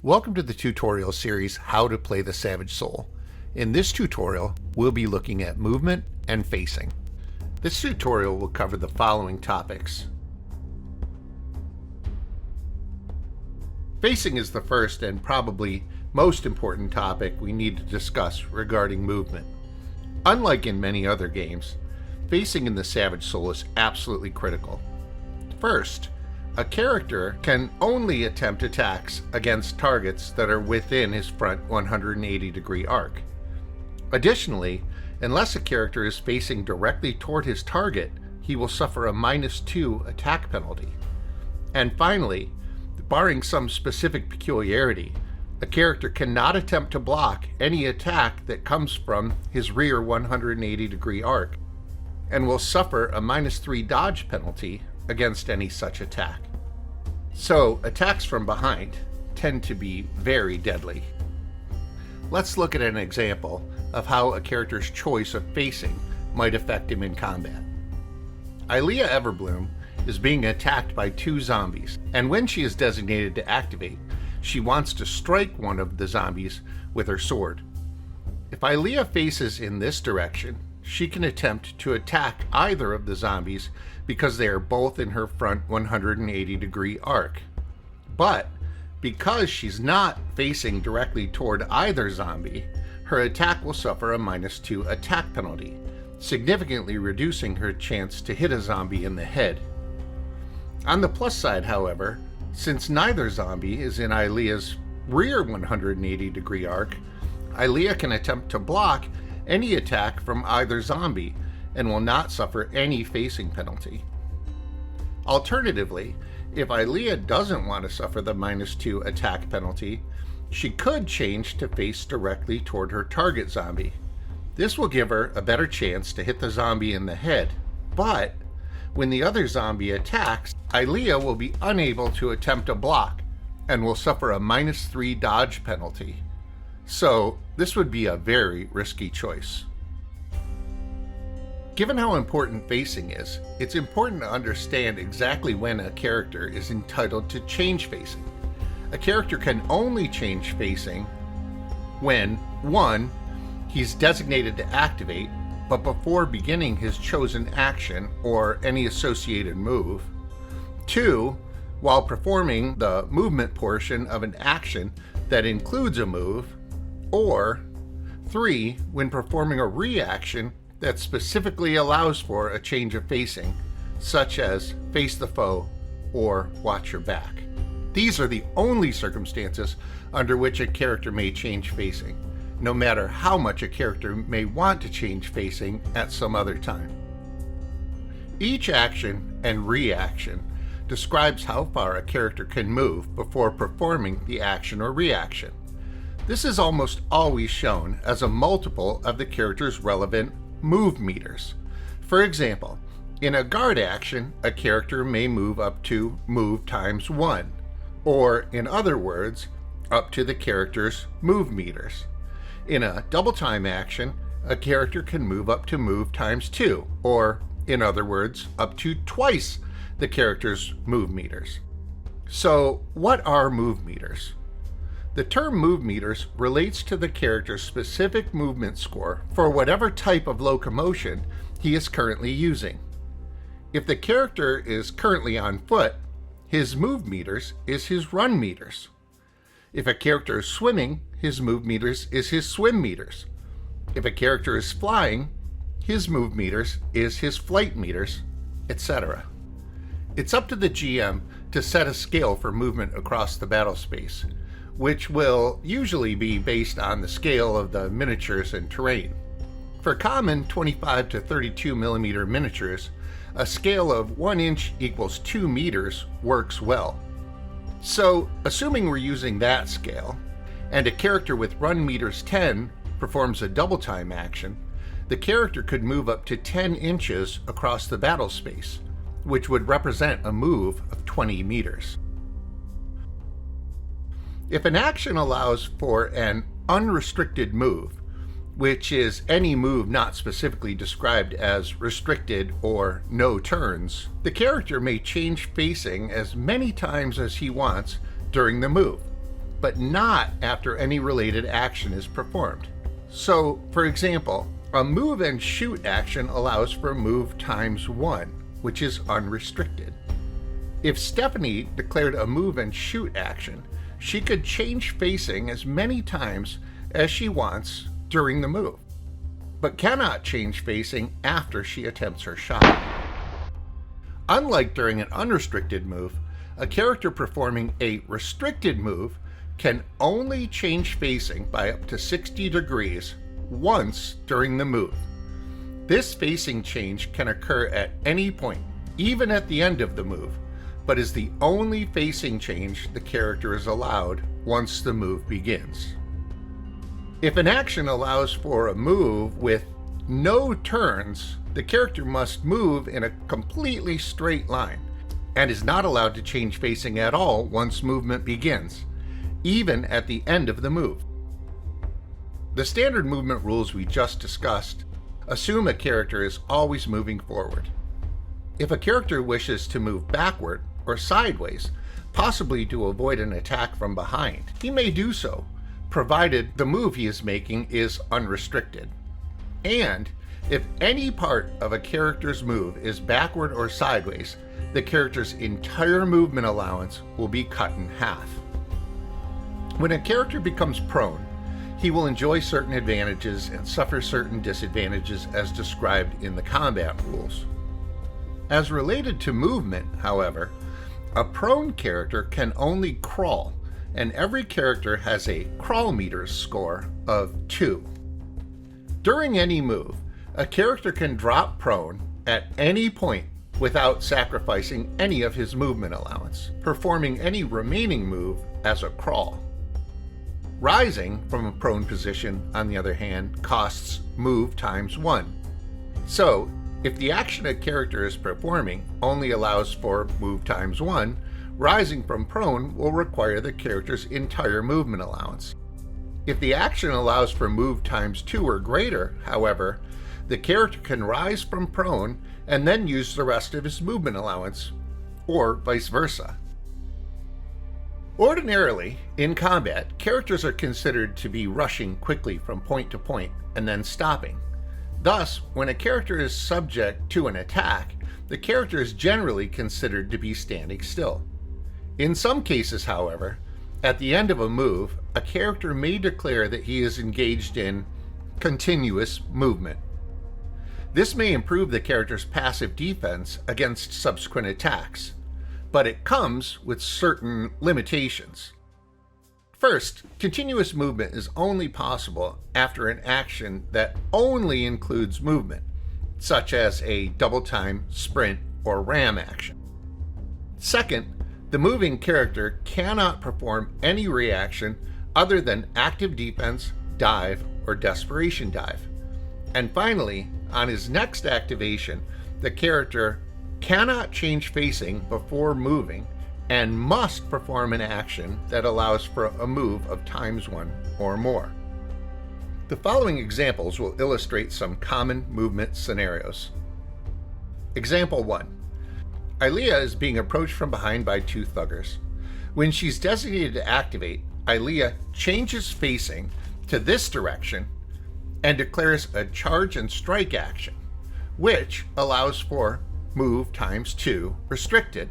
Welcome to the tutorial series, How to Play the Savage Soul. In this tutorial, we'll be looking at movement and facing. This tutorial will cover the following topics. Facing is the first and probably most important topic we need to discuss regarding movement. Unlike in many other games, facing in the Savage Soul is absolutely critical. First, a character can only attempt attacks against targets that are within his front 180-degree arc. Additionally, unless a character is facing directly toward his target, he will suffer a -2 attack penalty. And finally, barring some specific peculiarity, a character cannot attempt to block any attack that comes from his rear 180-degree arc, and will suffer a -3 dodge penalty against any such attack. So, attacks from behind tend to be very deadly. Let's look at an example of how a character's choice of facing might affect him in combat. Ilea Everbloom is being attacked by 2 zombies, and when she is designated to activate, she wants to strike one of the zombies with her sword. If Ilea faces in this direction, she can attempt to attack either of the zombies because they are both in her front 180-degree arc. But because she's not facing directly toward either zombie, her attack will suffer a -2 attack penalty, significantly reducing her chance to hit a zombie in the head. On the plus side, however, since neither zombie is in Ilea's rear 180-degree arc, Ilea can attempt to block any attack from either zombie and will not suffer any facing penalty. Alternatively, if Ilea doesn't want to suffer the -2 attack penalty, she could change to face directly toward her target zombie. This will give her a better chance to hit the zombie in the head, but when the other zombie attacks, Ilea will be unable to attempt a block and will suffer a -3 dodge penalty. So, this would be a very risky choice. Given how important facing is, it's important to understand exactly when a character is entitled to change facing. A character can only change facing when 1. He's designated to activate, but before beginning his chosen action or any associated move. 2. While performing the movement portion of an action that includes a move. Or 3. When performing a reaction that specifically allows for a change of facing, such as face the foe or watch your back. These are the only circumstances under which a character may change facing, no matter how much a character may want to change facing at some other time. Each action and reaction describes how far a character can move before performing the action or reaction. This is almost always shown as a multiple of the character's relevant move meters. For example, in a guard action, a character may move up to move times 1, or in other words, up to the character's move meters. In a double time action, a character can move up to move times 2, or in other words, up to twice the character's move meters. So, what are move meters? The term move meters relates to the character's specific movement score for whatever type of locomotion he is currently using. If the character is currently on foot, his move meters is his run meters. If a character is swimming, his move meters is his swim meters. If a character is flying, his move meters is his flight meters, etc. It's up to the GM to set a scale for movement across the battle space, which will usually be based on the scale of the miniatures and terrain. For common 25 to 32 millimeter miniatures, a scale of 1 inch equals 2 meters works well. So, assuming we're using that scale, and a character with run meters 10 performs a double time action, the character could move up to 10 inches across the battle space, which would represent a move of 20 meters. If an action allows for an unrestricted move, which is any move not specifically described as restricted or no turns, the character may change facing as many times as he wants during the move. but not after any related action is performed. So, for example, a move and shoot action allows for move times 1, which is unrestricted. If Stephanie declared a move and shoot action, she could change facing as many times as she wants during the move, but cannot change facing after she attempts her shot. Unlike during an unrestricted move, a character performing a restricted move can only change facing by up to 60 degrees once during the move. This facing change can occur at any point, even at the end of the move, but is the only facing change the character is allowed once the move begins. If an action allows for a move with no turns, the character must move in a completely straight line and is not allowed to change facing at all once movement begins, even at the end of the move. The standard movement rules we just discussed assume a character is always moving forward. If a character wishes to move backward or sideways, possibly to avoid an attack from behind, he may do so, provided the move he is making is unrestricted. And if any part of a character's move is backward or sideways, the character's entire movement allowance will be cut in half. When a character becomes prone, he will enjoy certain advantages and suffer certain disadvantages as described in the combat rules. As related to movement, however, a prone character can only crawl, and every character has a crawl meter score of 2. During any move, a character can drop prone at any point without sacrificing any of his movement allowance, performing any remaining move as a crawl. Rising from a prone position, on the other hand, costs move times 1. So, if the action a character is performing only allows for move times 1, rising from prone will require the character's entire movement allowance. If the action allows for move times 2 or greater, however, the character can rise from prone and then use the rest of his movement allowance, or vice versa. Ordinarily, in combat, characters are considered to be rushing quickly from point to point and then stopping. Thus, when a character is subject to an attack, the character is generally considered to be standing still. In some cases, however, at the end of a move, a character may declare that he is engaged in continuous movement. This may improve the character's passive defense against subsequent attacks, but it comes with certain limitations. First, continuous movement is only possible after an action that only includes movement, such as a double time, sprint, or ram action. Second, the moving character cannot perform any reaction other than active defense, dive, or desperation dive. And finally, on his next activation, the character cannot change facing before moving and must perform an action that allows for a move of times 1 or more. The following examples will illustrate some common movement scenarios. Example 1. Ilea is being approached from behind by 2 thuggers. When she's designated to activate, Ilea changes facing to this direction and declares a charge and strike action, which allows for move times 2 restricted.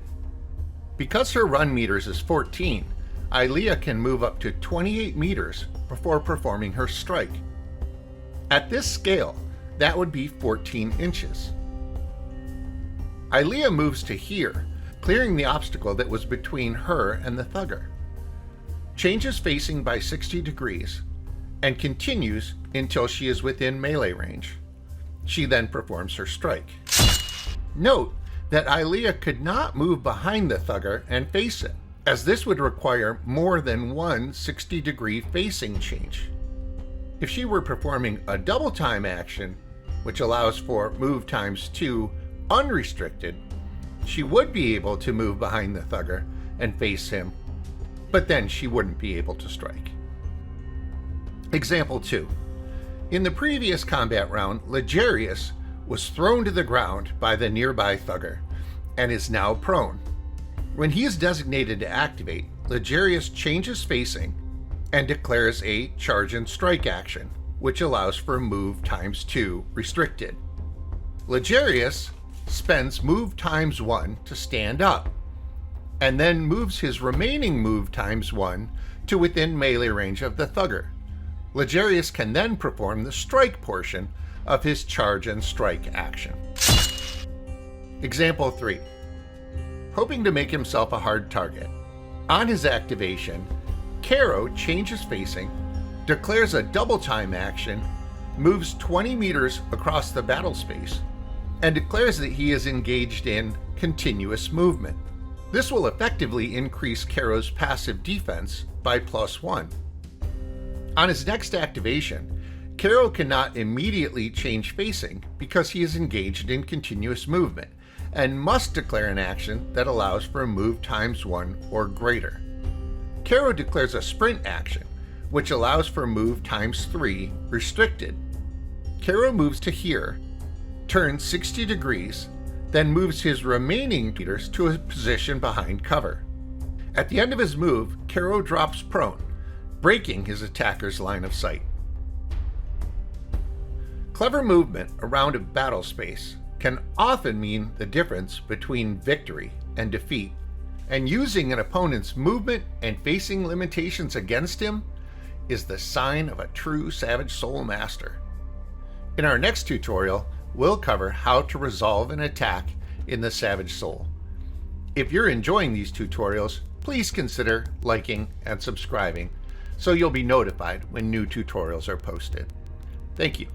Because her run meters is 14, Ilea can move up to 28 meters before performing her strike. At this scale, that would be 14 inches. Ilea moves to here, clearing the obstacle that was between her and the thugger, changes facing by 60 degrees, and continues until she is within melee range. She then performs her strike. Note that Ilea could not move behind the thugger and face it, as this would require more than one 60-degree facing change. If she were performing a double time action, which allows for move times 2 unrestricted, she would be able to move behind the thugger and face him, but then she wouldn't be able to strike. Example 2. In the previous combat round, Ligerius was thrown to the ground by the nearby thugger and is now prone. When he is designated to activate, Ligerius changes facing and declares a charge and strike action, which allows for move times 2 restricted. Ligarius spends move times 1 to stand up, and then moves his remaining move times 1 to within melee range of the Thugger. Ligarius can then perform the strike portion of his charge and strike action. Example 3. Hoping to make himself a hard target. On his activation, Kero changes facing, declares a double time action, moves 20 meters across the battle space, and declares that he is engaged in continuous movement. This will effectively increase Kero's passive defense by +1. On his next activation, Kero cannot immediately change facing because he is engaged in continuous movement and must declare an action that allows for a move times 1 or greater. Kero declares a sprint action, which allows for move times 3 restricted. Kero moves to here, turns 60 degrees, then moves his remaining meters to a position behind cover. At the end of his move, Kero drops prone, breaking his attacker's line of sight. Clever movement around a battle space can often mean the difference between victory and defeat, and using an opponent's movement and facing limitations against him is the sign of a true Savage Soul master. In our next tutorial, we'll cover how to resolve an attack in the Savage Soul. If you're enjoying these tutorials, please consider liking and subscribing so you'll be notified when new tutorials are posted. Thank you.